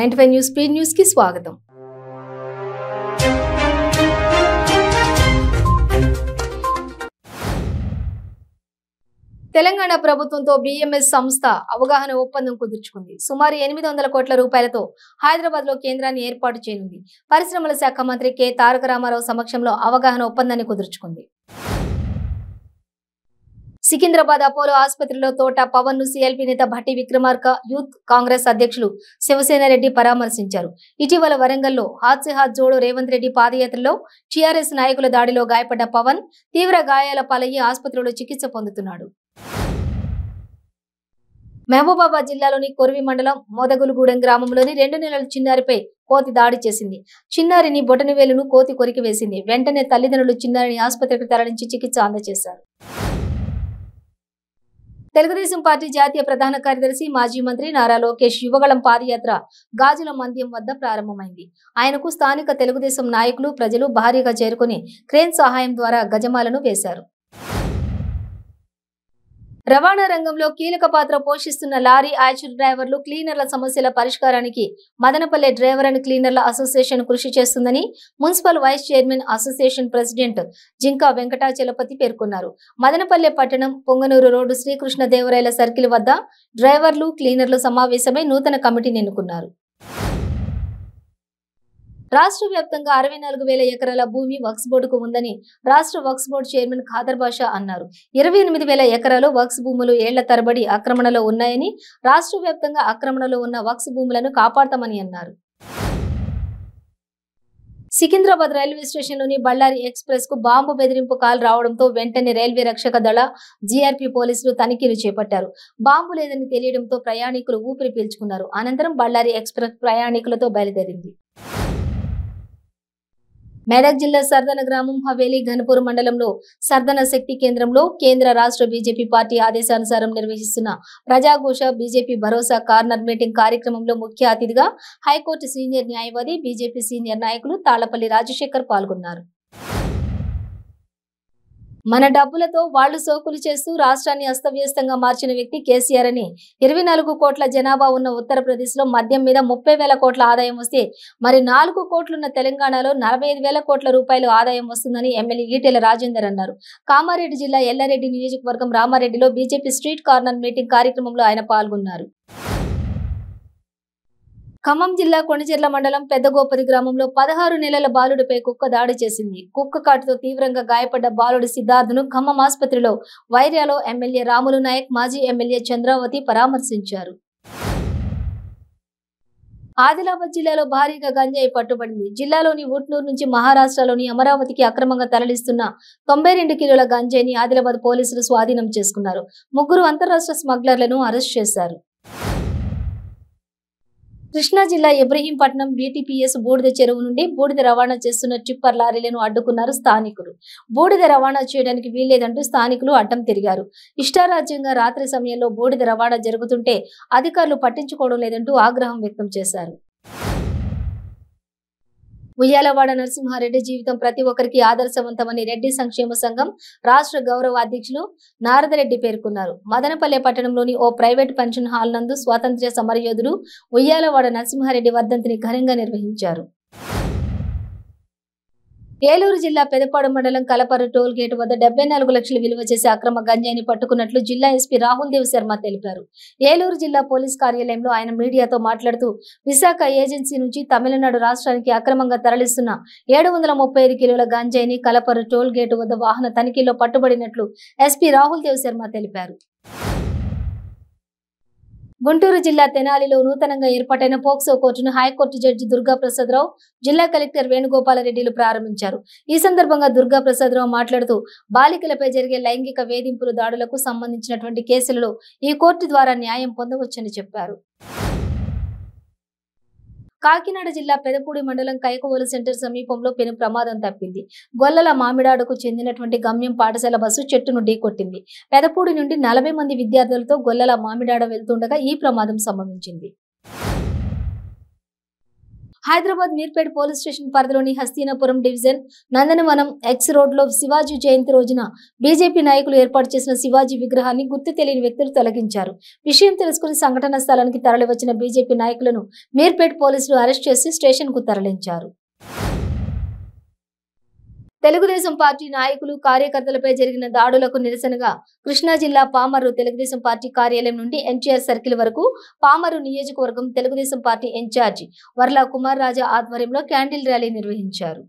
95 news speed news కి స్వాగతం. తెలంగాణ ప్రభుత్వంతో బిఎంఎస్ సంస్థ అవగాహన ఒప్పందం కుదుర్చుకుంది. సుమారు 800 కోట్ల రూపాయలతో హైదరాబాద్ లో కేంద్రాన్ని ఏర్పాటు చేయనుంది. పరిశ్రమల శాఖ మంత్రి కె తారక రామారావు సమక్షంలో అవగాహన ఒప్పందాన్ని కుదుర్చుకుంది. సికింద్రాబాద్ అపోలో ఆసుపత్రిలో తోట పవన్ ను సిఎల్పి నేత భట్టి విక్రమార్క, యూత్ కాంగ్రెస్ అధ్యక్షులు శివసేన రెడ్డి పరామర్శించారు. ఇటీవల వరంగల్లో హాత్ సే హాత్ జోడో రేవంత్ రెడ్డి పాదయాత్రలో టీఆర్ఎస్ నాయకుల దాడిలో గాయపడ్డ పవన్ తీవ్ర గాయాల పాలయ్యి ఆసుపత్రిలో చికిత్స పొందుతున్నాడు. మహబూబాబాద్ జిల్లాలోని కొర్వి మండలం మోదగులగూడెం గ్రామంలోని 2 నెలల చిన్నారిపై కోతి దాడి చేసింది. చిన్నారిని బొటనవేలును కోతి కొరికి వేసింది. వెంటనే తల్లిదండ్రులు చిన్నారిని ఆసుపత్రికి తరలించి చికిత్స అందజేశారు. తెలుగుదేశం పార్టీ జాతీయ ప్రధాన కార్యదర్శి మాజీ మంత్రి నారా లోకేష్ యువగళం పాదయాత్ర గాజుల మందియం వద్ద ప్రారంభమైంది. ఆయనకు స్థానిక తెలుగుదేశం నాయకులు, ప్రజలు భారీగా చేరుకుని క్రేన్ సహాయం ద్వారా గజమాలను వేశారు. రవాణా రంగంలో కీలక పాత్ర పోషిస్తున్న లారీ, ఆచూర్ డ్రైవర్లు, క్లీనర్ల సమస్యల పరిష్కారానికి మదనపల్లె డ్రైవర్ అండ్ క్లీనర్ల అసోసియేషన్ కృషి చేస్తుందని municipal vice chairman association president Jinka Venkatachalapathi పేర్కొన్నారు. మదనపల్లె పట్టణం పొంగనూరు రోడ్డు శ్రీకృష్ణదేవరాయల సర్కిల్ వద్ద డ్రైవర్లు, క్లీనర్లు సమావేశమై నూతన కమిటీని ఎన్నుకున్నారు. రాష్ట్ర వ్యాప్తంగా 64,000 ఎకరాల భూమి వక్ఫ్ బోర్డుకు ఉందని రాష్ట్ర వక్ఫ్ బోర్డు చైర్మన్ ఖాదర్ బాషా అన్నారు. 28,000 ఎకరాలు వక్ఫ్ భూములు ఏళ్ల తరబడి ఆక్రమణలో ఉన్నాయని, రాష్ట్ర వ్యాప్తంగా ఆక్రమణలో ఉన్న వక్ఫ్ భూములను కాపాడతామని అన్నారు. సికింద్రాబాద్ రైల్వే స్టేషన్లోని బళ్ళారి ఎక్స్ప్రెస్ కు బాంబు బెదిరింపు కాల్ రావడంతో వెంటనే రైల్వే రక్షక దళ, జీఆర్పీ పోలీసులు తనిఖీలు చేపట్టారు. బాంబు లేదని తెలియడంతో ప్రయాణికులు ఊపిరి పీల్చుకున్నారు. అనంతరం బళ్ళారి ఎక్స్ప్రెస్ ప్రయాణికులతో బయలుదేరింది. మెదక్ జిల్లా సర్దన గ్రామం హవేలీ ఘనపూర్ మండలంలో సర్దన శక్తి కేంద్రంలో కేంద్ర రాష్ట్ర బీజేపీ పార్టీ ఆదేశానుసారం నిర్వహిస్తున్న ప్రజాఘోష బీజేపీ భరోసా కార్నర్ మీటింగ్ కార్యక్రమంలో ముఖ్య అతిథిగా హైకోర్టు సీనియర్ న్యాయవాది, బీజేపీ సీనియర్ నాయకులు తాళ్లపల్లి రాజశేఖర్ పాల్గొన్నారు. మన డబ్బులతో వాళ్లు సోకులు చేస్తూ రాష్ట్రాన్ని అస్తవ్యస్తంగా మార్చిన వ్యక్తి కేసీఆర్ అని, 24 కోట్ల జనాభా ఉన్న ఉత్తరప్రదేశ్ లో మద్యం మీద 30,000 కోట్ల ఆదాయం వస్తే మరి 4 కోట్లున్న తెలంగాణలో 45,000 కోట్ల రూపాయలు ఆదాయం వస్తుందని ఎమ్మెల్యే ఈటెల రాజేందర్ అన్నారు. కామారెడ్డి జిల్లా ఎల్లారెడ్డి నియోజకవర్గం రామారెడ్డిలో బీజేపీ స్ట్రీట్ కార్నర్ మీటింగ్ కార్యక్రమంలో ఆయన పాల్గొన్నారు. ఖమ్మం జిల్లా కొణిజర్ల మండలం పెద్దగోపది గ్రామంలో 16 నెలల బాలుడిపై కుక్క దాడి చేసింది. కుక్క కాటుతో తీవ్రంగా గాయపడ్డ బాలుడి సిద్ధార్థును ఖమ్మం ఆసుపత్రిలో వైర్యాలో ఎమ్మెల్యే రాములు నాయక్, మాజీ ఎమ్మెల్యే చంద్రావతి పరామర్శించారు. ఆదిలాబాద్ జిల్లాలో భారీగా గంజాయి పట్టుబడింది. జిల్లాలోని ఉట్నూరు నుంచి మహారాష్ట్రలోని అమరావతికి అక్రమంగా తరలిస్తున్న 92 కిలోల గంజాయిని ఆదిలాబాద్ పోలీసులు స్వాధీనం చేసుకున్నారు. 3 అంతర్రాష్ట్ర స్మగ్లర్లను అరెస్ట్ చేశారు. కృష్ణా జిల్లా ఇబ్రహీంపట్నం బీటీపీఎస్ బూడిద చెరువు నుండి బూడిద రవాణా చేస్తున్న టిప్పర్ లారీలను అడ్డుకున్నారు స్థానికులు. బూడిద రవాణా చేయడానికి వీల్లేదంటూ స్థానికులు అడ్డం తిరిగారు. ఇష్టారాజ్యంగా రాత్రి సమయంలో బూడిద రవాణా జరుగుతుంటే అధికారులు పట్టించుకోవడం లేదంటూ ఆగ్రహం వ్యక్తం చేశారు. ఉయ్యాలవాడ నరసింహారెడ్డి జీవితం ప్రతి ఒక్కరికి ఆదర్శవంతమని రెడ్డి సంక్షేమ సంఘం రాష్ట్ర గౌరవ అధ్యక్షులు నారదరెడ్డి పేర్కొన్నారు. మదనపల్లె పట్టణంలోని ఓ ప్రైవేట్ పెన్షన్ హాల్ నందు స్వాతంత్ర్య సమరయోధుడు ఉయ్యాలవాడ నరసింహారెడ్డి వర్ధంతిని ఘనంగా నిర్వహించారు. ఏలూరు జిల్లా పెదపాడు మండలం కలపర టోల్ గేట్ వద్ద 74 లక్షలు విలువ చేసే అక్రమ గంజాయిని పట్టుకున్నట్లు జిల్లా ఎస్పీ రాహుల్ దేవ్ శర్మ తెలిపారు. ఏలూరు జిల్లా పోలీస్ కార్యాలయంలో ఆయన మీడియాతో మాట్లాడుతూ విశాఖ ఏజెన్సీ నుంచి తమిళనాడు రాష్ట్రానికి అక్రమంగా తరలిస్తున్న 735 కిలోల గంజాయిని కలపర టోల్ గేట్ వద్ద వాహన తనిఖీలో పట్టుబడినట్లు ఎస్పీ రాహుల్ దేవ్ శర్మ తెలిపారు. గుంటూరు జిల్లా తెనాలిలో నూతనంగా ఏర్పాటైన పోక్సో కోర్టును హైకోర్టు జడ్జి దుర్గా ప్రసాదరావు, జిల్లా కలెక్టర్ వేణుగోపాలరెడ్డిలు ప్రారంభించారు. ఈ సందర్భంగా దుర్గా ప్రసాదరావు మాట్లాడుతూ బాలికలపై జరిగే లైంగిక వేధింపులు, దాడులకు సంబంధించినటువంటి కేసులలో ఈ కోర్టు ద్వారా న్యాయం పొందవచ్చని చెప్పారు. కాకినాడ జిల్లా పెదపూడి మండలం కైకవోలు సెంటర్ సమీపంలో పెను ప్రమాదం తప్పింది. గొల్లల మామిడాడుకు చెందినటువంటి గమ్యం పాఠశాల బస్సు చెట్టును ఢీకొట్టింది. పెదపూడి నుండి 40 మంది విద్యార్థులతో గొల్లల మామిడాడ వెళ్తుండగా ఈ ప్రమాదం సంభవించింది. హైదరాబాద్ మీర్పేట్ పోలీస్ స్టేషన్ పరిధిలోని హస్తీనాపురం డివిజన్ నందనవనం ఎక్స్ రోడ్లో శివాజీ జయంతి రోజున బీజేపీ నాయకులు ఏర్పాటు చేసిన శివాజీ విగ్రహాన్ని గుర్తు తెలియని వ్యక్తులు తొలగించారు. విషయం తెలుసుకుని సంఘటనా స్థలానికి తరలివచ్చిన బీజేపీ నాయకులను మీర్పేట్ పోలీసులు అరెస్ట్ చేసి స్టేషన్ కు తరలించారు. తెలుగుదేశం పార్టీ నాయకులు కార్యకర్తలపై జరిగిన దాడులకు నిరసనగా కృష్ణా జిల్లా పామర్రు తెలుగుదేశం పార్టీ కార్యాలయం నుండి ఎన్టీఆర్ సర్కిల్ వరకు పామర్రు నియోజకవర్గం తెలుగుదేశం పార్టీ ఇన్ఛార్జి వర్ల కుమార్ రాజా ఆధ్వర్యంలో క్యాండిల్ ర్యాలీ నిర్వహించారు.